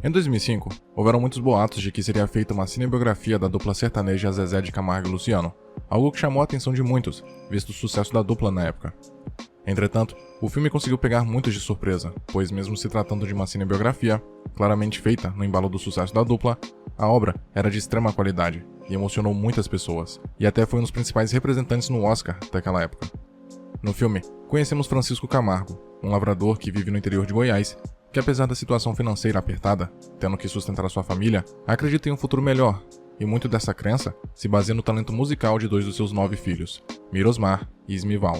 Em 2005, houveram muitos boatos de que seria feita uma cinebiografia da dupla sertaneja Zezé de Camargo e Luciano, algo que chamou a atenção de muitos, visto o sucesso da dupla na época. Entretanto, o filme conseguiu pegar muitos de surpresa, pois mesmo se tratando de uma cinebiografia, claramente feita no embalo do sucesso da dupla, a obra era de extrema qualidade e emocionou muitas pessoas, e até foi um dos principais representantes no Oscar daquela época. No filme, conhecemos Francisco Camargo, um lavrador que vive no interior de Goiás, que apesar da situação financeira apertada, tendo que sustentar a sua família, acredita em um futuro melhor, e muito dessa crença se baseia no talento musical de 2 dos seus 9 filhos, Mirosmar e Ismival.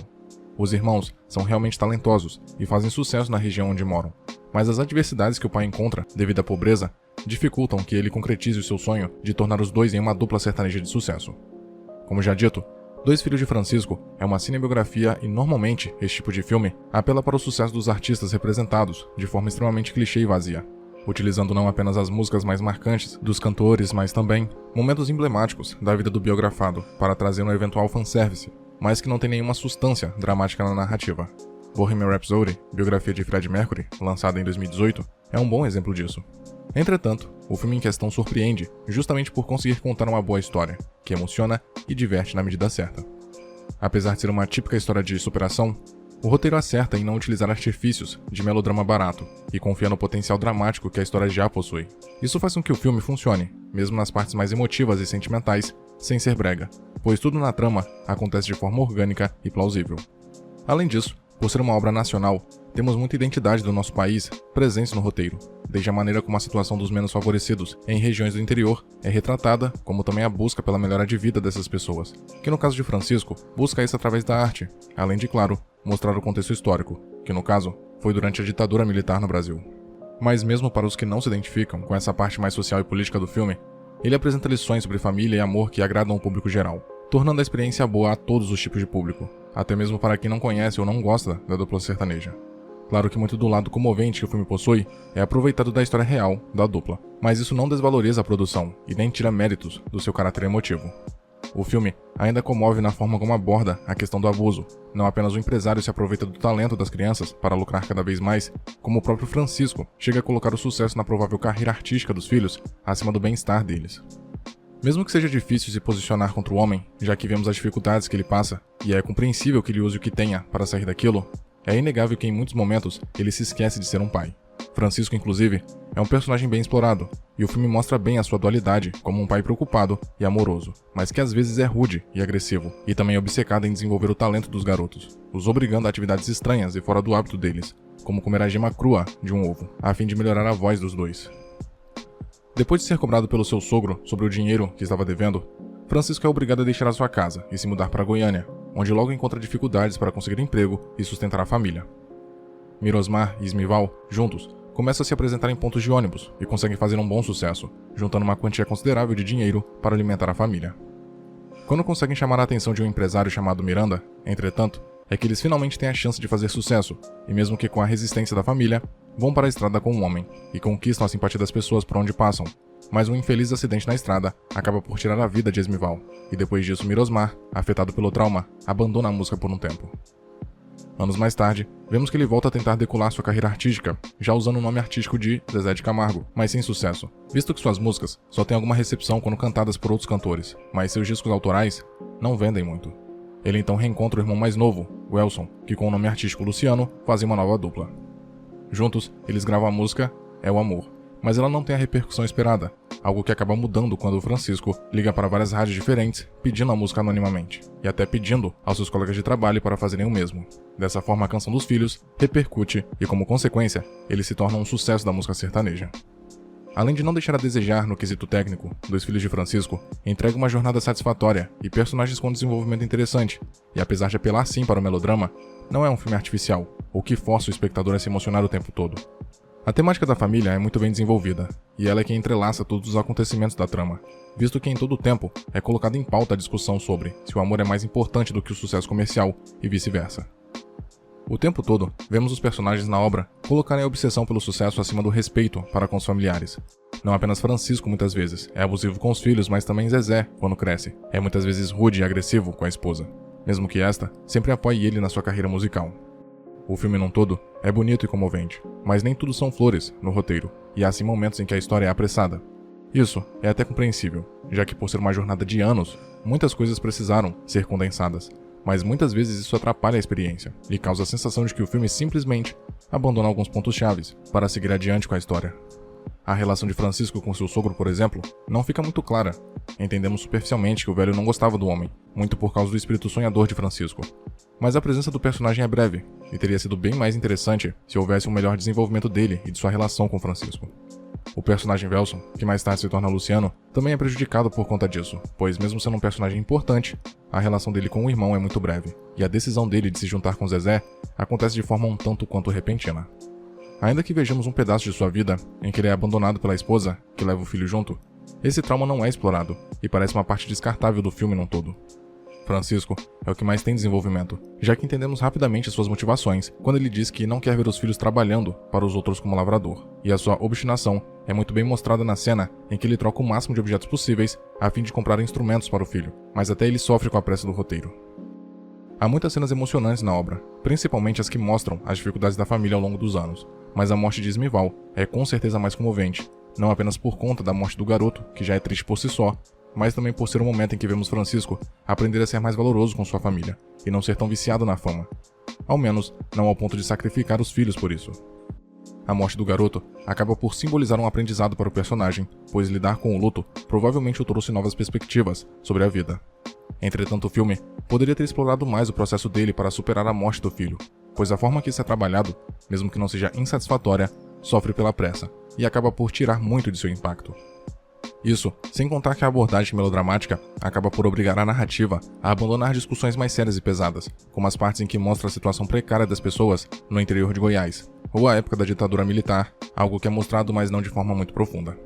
Os irmãos são realmente talentosos e fazem sucesso na região onde moram, mas as adversidades que o pai encontra, devido à pobreza, dificultam que ele concretize o seu sonho de tornar os dois em uma dupla sertaneja de sucesso. Como já dito, 2 Filhos de Francisco é uma cinebiografia e normalmente esse tipo de filme apela para o sucesso dos artistas representados de forma extremamente clichê e vazia, utilizando não apenas as músicas mais marcantes dos cantores, mas também momentos emblemáticos da vida do biografado para trazer um eventual fanservice, mas que não tem nenhuma substância dramática na narrativa. Bohemian Rhapsody, biografia de Freddie Mercury, lançada em 2018, é um bom exemplo disso. Entretanto, o filme em questão surpreende justamente por conseguir contar uma boa história, que emociona e diverte na medida certa. Apesar de ser uma típica história de superação, o roteiro acerta em não utilizar artifícios de melodrama barato e confia no potencial dramático que a história já possui. Isso faz com que o filme funcione, mesmo nas partes mais emotivas e sentimentais, sem ser brega, pois tudo na trama acontece de forma orgânica e plausível. Além disso, por ser uma obra nacional, temos muita identidade do nosso país presente no roteiro, desde a maneira como a situação dos menos favorecidos em regiões do interior é retratada, como também a busca pela melhora de vida dessas pessoas, que no caso de Francisco, busca isso através da arte, além de, claro, mostrar o contexto histórico, que no caso, foi durante a ditadura militar no Brasil. Mas mesmo para os que não se identificam com essa parte mais social e política do filme, ele apresenta lições sobre família e amor que agradam ao público geral, tornando a experiência boa a todos os tipos de público, até mesmo para quem não conhece ou não gosta da dupla sertaneja. Claro que muito do lado comovente que o filme possui é aproveitado da história real da dupla, mas isso não desvaloriza a produção e nem tira méritos do seu caráter emotivo. O filme ainda comove na forma como aborda a questão do abuso. Não apenas o empresário se aproveita do talento das crianças para lucrar cada vez mais, como o próprio Francisco chega a colocar o sucesso na provável carreira artística dos filhos acima do bem-estar deles. Mesmo que seja difícil se posicionar contra o homem, já que vemos as dificuldades que ele passa, e é compreensível que ele use o que tenha para sair daquilo, é inegável que em muitos momentos ele se esquece de ser um pai. Francisco, inclusive, é um personagem bem explorado, e o filme mostra bem a sua dualidade como um pai preocupado e amoroso, mas que às vezes é rude e agressivo, e também obcecado em desenvolver o talento dos garotos, os obrigando a atividades estranhas e fora do hábito deles, como comer a gema crua de um ovo, a fim de melhorar a voz dos dois. Depois de ser cobrado pelo seu sogro sobre o dinheiro que estava devendo, Francisco é obrigado a deixar a sua casa e se mudar para Goiânia, onde logo encontra dificuldades para conseguir emprego e sustentar a família. Mirosmar e Ismival, juntos, começam a se apresentar em pontos de ônibus e conseguem fazer um bom sucesso, juntando uma quantia considerável de dinheiro para alimentar a família. Quando conseguem chamar a atenção de um empresário chamado Miranda, entretanto, é que eles finalmente têm a chance de fazer sucesso, e mesmo que com a resistência da família, vão para a estrada com um homem, e conquistam a simpatia das pessoas por onde passam, mas um infeliz acidente na estrada acaba por tirar a vida de Ismival, e depois disso Mirosmar, afetado pelo trauma, abandona a música por um tempo. Anos mais tarde, vemos que ele volta a tentar decolar sua carreira artística, já usando o nome artístico de Zezé de Camargo, mas sem sucesso, visto que suas músicas só têm alguma recepção quando cantadas por outros cantores, mas seus discos autorais não vendem muito. Ele então reencontra o irmão mais novo, Welson, que com o nome artístico Luciano fazem uma nova dupla. Juntos, eles gravam a música É o Amor, mas ela não tem a repercussão esperada, algo que acaba mudando quando o Francisco liga para várias rádios diferentes pedindo a música anonimamente, e até pedindo aos seus colegas de trabalho para fazerem o mesmo. Dessa forma, a canção dos filhos repercute e, como consequência, ele se torna um sucesso da música sertaneja. Além de não deixar a desejar no quesito técnico, 2 Filhos de Francisco entrega uma jornada satisfatória e personagens com desenvolvimento interessante, e apesar de apelar sim para o melodrama, não é um filme artificial, ou que força o espectador a se emocionar o tempo todo. A temática da família é muito bem desenvolvida, e ela é quem entrelaça todos os acontecimentos da trama, visto que em todo o tempo é colocada em pauta a discussão sobre se o amor é mais importante do que o sucesso comercial e vice-versa. O tempo todo, vemos os personagens na obra colocarem a obsessão pelo sucesso acima do respeito para com os familiares. Não apenas Francisco muitas vezes é abusivo com os filhos, mas também Zezé, quando cresce, é muitas vezes rude e agressivo com a esposa, mesmo que esta sempre apoie ele na sua carreira musical. O filme num todo é bonito e comovente, mas nem tudo são flores no roteiro, e há sim momentos em que a história é apressada. Isso é até compreensível, já que por ser uma jornada de anos, muitas coisas precisaram ser condensadas, mas muitas vezes isso atrapalha a experiência e causa a sensação de que o filme simplesmente abandona alguns pontos chaves para seguir adiante com a história. A relação de Francisco com seu sogro, por exemplo, não fica muito clara. Entendemos superficialmente que o velho não gostava do homem, muito por causa do espírito sonhador de Francisco. Mas a presença do personagem é breve, e teria sido bem mais interessante se houvesse um melhor desenvolvimento dele e de sua relação com Francisco. O personagem Velson, que mais tarde se torna Luciano, também é prejudicado por conta disso, pois mesmo sendo um personagem importante, a relação dele com o irmão é muito breve, e a decisão dele de se juntar com Zezé acontece de forma um tanto quanto repentina. Ainda que vejamos um pedaço de sua vida em que ele é abandonado pela esposa, que leva o filho junto, esse trauma não é explorado e parece uma parte descartável do filme num todo. Francisco é o que mais tem desenvolvimento, já que entendemos rapidamente suas motivações quando ele diz que não quer ver os filhos trabalhando para os outros como lavrador, e a sua obstinação é muito bem mostrada na cena em que ele troca o máximo de objetos possíveis a fim de comprar instrumentos para o filho, mas até ele sofre com a pressa do roteiro. Há muitas cenas emocionantes na obra, principalmente as que mostram as dificuldades da família ao longo dos anos, mas a morte de Esmival é com certeza mais comovente, não apenas por conta da morte do garoto, que já é triste por si só, mas também por ser um momento em que vemos Francisco aprender a ser mais valoroso com sua família, e não ser tão viciado na fama. Ao menos, não ao ponto de sacrificar os filhos por isso. A morte do garoto acaba por simbolizar um aprendizado para o personagem, pois lidar com o luto provavelmente o trouxe novas perspectivas sobre a vida. Entretanto, o filme poderia ter explorado mais o processo dele para superar a morte do filho, pois a forma que isso é trabalhado, mesmo que não seja insatisfatória, sofre pela pressa, e acaba por tirar muito de seu impacto. Isso, sem contar que a abordagem melodramática acaba por obrigar a narrativa a abandonar discussões mais sérias e pesadas, como as partes em que mostra a situação precária das pessoas no interior de Goiás, ou a época da ditadura militar, algo que é mostrado mas não de forma muito profunda.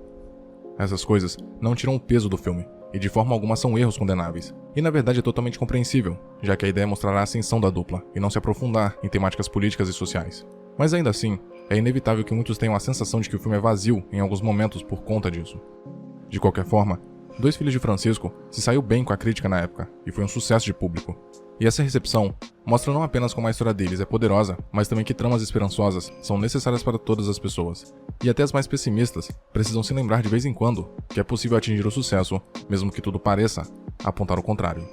Essas coisas não tiram o peso do filme, e de forma alguma são erros condenáveis, e na verdade é totalmente compreensível, já que a ideia é mostrar a ascensão da dupla e não se aprofundar em temáticas políticas e sociais. Mas ainda assim, é inevitável que muitos tenham a sensação de que o filme é vazio em alguns momentos por conta disso. De qualquer forma, Dois Filhos de Francisco se saiu bem com a crítica na época e foi um sucesso de público. E essa recepção mostra não apenas como a história deles é poderosa, mas também que tramas esperançosas são necessárias para todas as pessoas. E até as mais pessimistas precisam se lembrar de vez em quando que é possível atingir o sucesso, mesmo que tudo pareça apontar o contrário.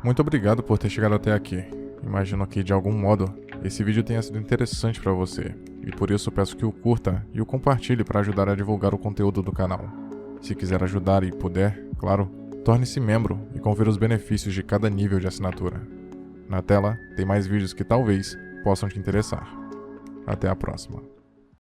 Muito obrigado por ter chegado até aqui. Imagino que de algum modo esse vídeo tenha sido interessante para você, e por isso peço que o curta e o compartilhe para ajudar a divulgar o conteúdo do canal. Se quiser ajudar e puder, claro, torne-se membro e confira os benefícios de cada nível de assinatura. Na tela tem mais vídeos que talvez possam te interessar. Até a próxima.